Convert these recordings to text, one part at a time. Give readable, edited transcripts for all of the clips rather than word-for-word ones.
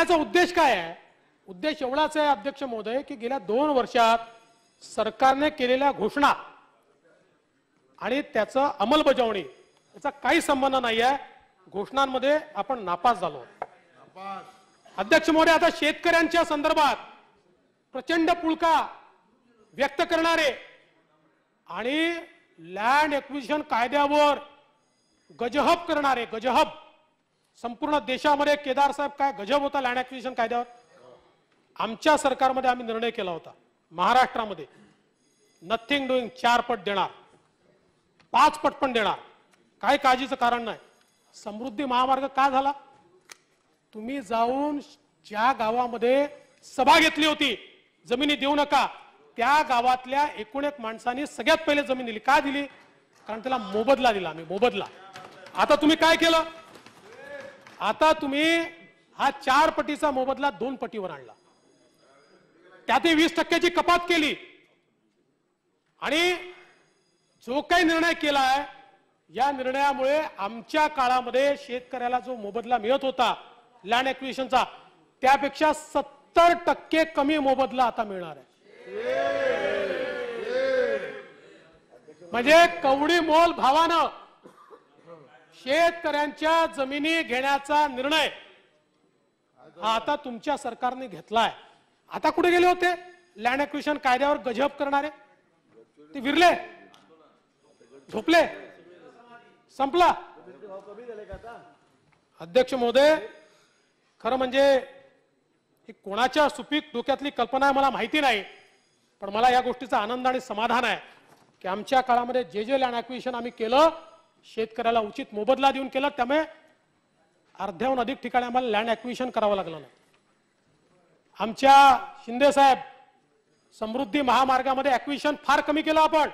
सांगण्याचा उद्देश काय आहे? उद्देश एवढाच आहे अध्यक्ष महोदय की गेल्या 2 वर्षात सरकारने केलेल्या घोषणा आणि त्याचं अंमलबजावणी याचा काही संबंध नाही आहे. घोषणांमध्ये आपण नापास झालो. अध्यक्ष महोदय, आता शेतकऱ्यांच्या संदर्भात प्रचंड पुळका व्यक्त करणारे आणि लँड एक्विजिशन कायद्यावर गजहब करणारे, गजहब संपूर्ण देशामध्ये केदार साहेब काय गजब होता लँड एक्विजिशन कायद्यावर. आमच्या सरकारमध्ये आम्ही निर्णय केला होता, महाराष्ट्रामध्ये नथिंग डुईंग 4 पट देणार, 5 पट पण देणार, काय काळजीचं कारण नाही. समृद्धी महामार्ग का झाला? तुम्ही जाऊन ज्या गावामध्ये सभा घेतली होती जमिनी देऊ नका, त्या गावातल्या 1 माणसांनी सगळ्यात पहिले जमीन दिली. का दिली? कारण त्याला मोबदला दिला आम्ही, मोबदला. आता तुम्ही काय केलं? आता तुम्ही हा 4 पटीचा मोबदला 2 पटीवर आणला, त्यातही 20% कपात केली. आणि जो काही निर्णय केलाय या निर्णयामुळे आमच्या काळामध्ये शेतकऱ्याला जो मोबदला मिळत होता लँड एक्विजिशनचा त्यापेक्षा 70% कमी मोबदला आता मिळणार आहे. म्हणजे कवडी मोल भावानं शेतकऱ्यांच्या जमिनी घेण्याचा निर्णय हा आता तुमच्या सरकारने घेतलाय. आता कुठे गेले होते लँड एक्विजिशन कायद्यावर गजब करणारे? ते विरले, झोपले, संपला. अध्यक्ष महोदय, खरं म्हणजे ही कोणाच्या सुपीक डोक्यातली कल्पना आहे मला माहिती नाही, पण मला या गोष्टीचा आनंद आणि समाधान आहे की आमच्या काळामध्ये जे लँड एक्विजिशन आम्ही केलं शेतकऱ्याला उचित मोबदला देऊन केलं, त्यामुळे अर्ध्याहून अधिक ठिकाणी आम्हाला लँड एक्विजिशन करावं लागलं नाही. आमच्या शिंदे साहेब समृद्धी महामार्गामध्ये एक्विजिशन फार कमी केलं आपण.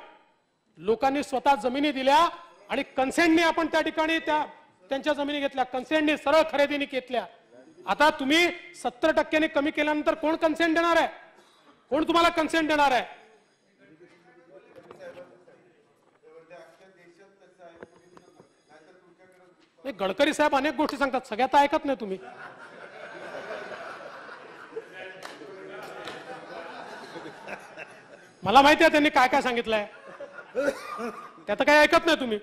लोकांनी स्वतः जमिनी दिल्या आणि कन्सेंटनी आपण त्या ठिकाणी त्यांच्या जमिनी घेतल्या, कन्सेंटनी सरळ खरेदीने घेतल्या. आता तुम्ही 70% कमी केल्यानंतर कोण कन्सेंट देणार आहे? कोण तुम्हाला कन्सेंट देणार आहे? गडकरी साहेब अनेक गोष्टी सांगतात, सगळ्यात ऐकत नाही तुम्ही. मला माहिती आहे त्यांनी काय काय सांगितलंय, त्यात काही ऐकत नाही तुम्ही,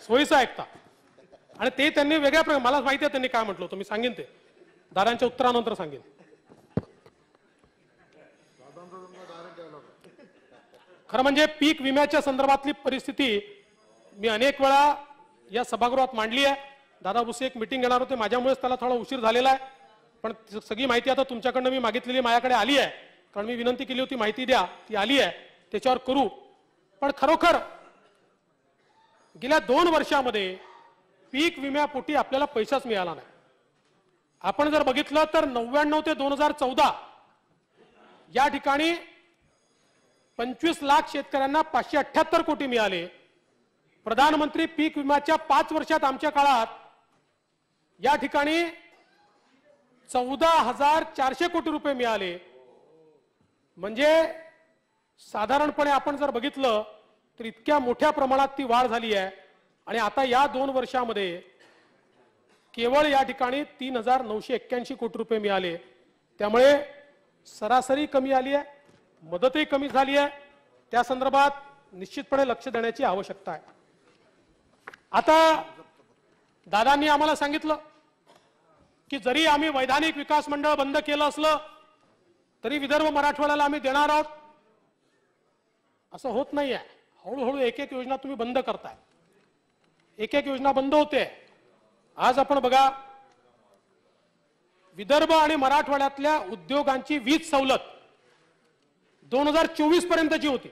सोयीचं ऐकता. आणि ते त्यांनी वेगळ्या प्रकारे, मला माहिती आहे त्यांनी काय म्हटलं होतं, मी सांगेन ते दादांच्या उत्तरानंतर सांगेन. खरं म्हणजे पीक विम्याच्या संदर्भातली परिस्थिती मी अनेक वेळा या सभागृहात मांडली आहे. दादा भुसे एक मीटिंग घेणार होते, माझ्यामुळेच त्याला थोडा उशीर झालेला आहे, पण सगळी माहिती आता तुमच्याकडनं मी मागितलेली माझ्याकडे आली आहे. कारण मी विनंती केली होती माहिती द्या, ती आली आहे, त्याच्यावर करू. पण खरोखर गेल्या 2 वर्षामध्ये पीक विम्यापोटी आपल्याला पैसाच मिळाला नाही. आपण जर बघितलं तर 99 ते 2014 या ठिकाणी 25 लाख शेतकऱ्यांना 578 कोटी मिळाले. प्रधानमंत्री पीक विम्याच्या 5 वर्षात आमच्या काळात या ठिकाणी 14,400 कोटी रुपये मिळाले. म्हणजे साधारणपणे आपण जर बघितलं तर इतक्या मोठ्या प्रमाणात ती वाढ झाली आहे. आणि आता या 2 वर्षामध्ये केवळ या ठिकाणी 3,981 कोटी रुपये मिळाले. त्यामुळे सरासरी कमी आली आहे, मदतही कमी झाली आहे. त्या संदर्भात निश्चितपणे लक्ष देण्याची आवश्यकता आहे. आता दादांनी आम्हाला सांगितलं की जरी आम्ही वैधानिक विकास मंडळ बंद केलं असलं तरी विदर्भ मराठवाड्याला आम्ही देणार आहोत. असं होत नाहीये. हळूहळू एक एक योजना तुम्ही बंद करताय, एक एक योजना बंद होते. आज आपण बघा, विदर्भ आणि मराठवाड्यातल्या उद्योगांची वीज सवलत 2024 पर्यंतची होती.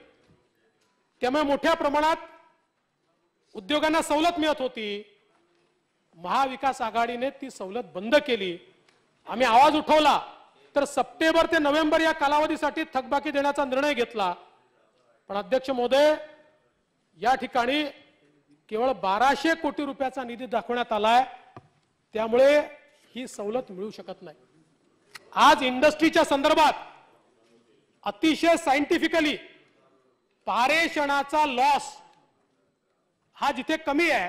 त्यामुळे मोठ्या प्रमाणात उद्योगांना सवलत मिळत होती. महाविकास आघाडीने ती सवलत बंद केली. आम्ही आवाज उठवला तर सप्टेंबर ते नोव्हेंबर या कालावधीसाठी थकबाकी देण्याचा निर्णय घेतला. पण अध्यक्ष महोदय, या ठिकाणी केवळ 1200 कोटी रुपयाचा निधी दाखवण्यात आलाय. त्यामुळे ही सवलत मिळू शकत नाही. आज इंडस्ट्रीच्या संदर्भात अतिशय सायंटिफिकली पारेषणाचा लॉस हा जिथे कमी आहे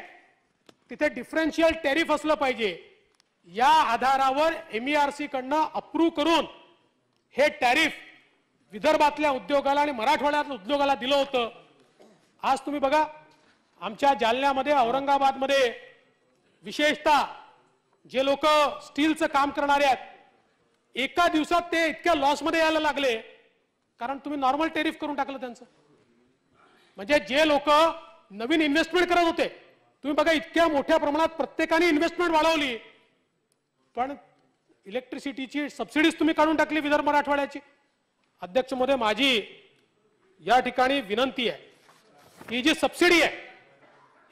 तिथे डिफरन्शियल टॅरिफ असलं पाहिजे. या आधारावर MERC कडनं अप्रूव्ह करून हे टॅरिफ विदर्भातल्या उद्योगाला आणि मराठवाड्यातल्या उद्योगाला दिलं होतं. आज तुम्ही बघा आमच्या जालन्यामध्ये औरंगाबादमध्ये विशेषतः जे लोक स्टीलचं काम करणारे आहेत एका दिवसात ते इतक्या लॉसमध्ये यायला लागले कारण तुम्ही नॉर्मल टॅरिफ करून टाकलं त्यांचं. म्हणजे जे लोक नवीन इन्व्हेस्टमेंट करत होते तुम्ही बघा इतक्या मोठ्या प्रमाणात प्रत्येकाने इन्व्हेस्टमेंट वाढवली पण इलेक्ट्रिसिटीची सबसिडीज तुम्ही काढून टाकली विदर्भ मराठवाड्याची. अध्यक्ष महोदय माझी या ठिकाणी विनंती आहे की जी सबसिडी आहे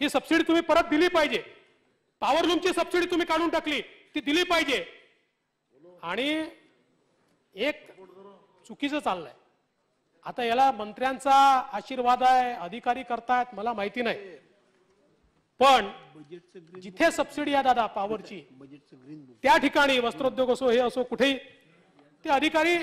ही सबसिडी तुम्ही परत दिली पाहिजे. पॉवर लूमची सबसिडी तुम्ही काढून टाकली ती दिली पाहिजे. आणि एक चुकीचं चाललंय आता याला मंत्र्यांचा आशीर्वाद आहे अधिकारी करतायत मला माहिती नाही पण जिथे सबसिडी आहे दादा पॉवरची त्या ठिकाणी वस्त्रोद्योग असो हे असो कुठेही ते अधिकारी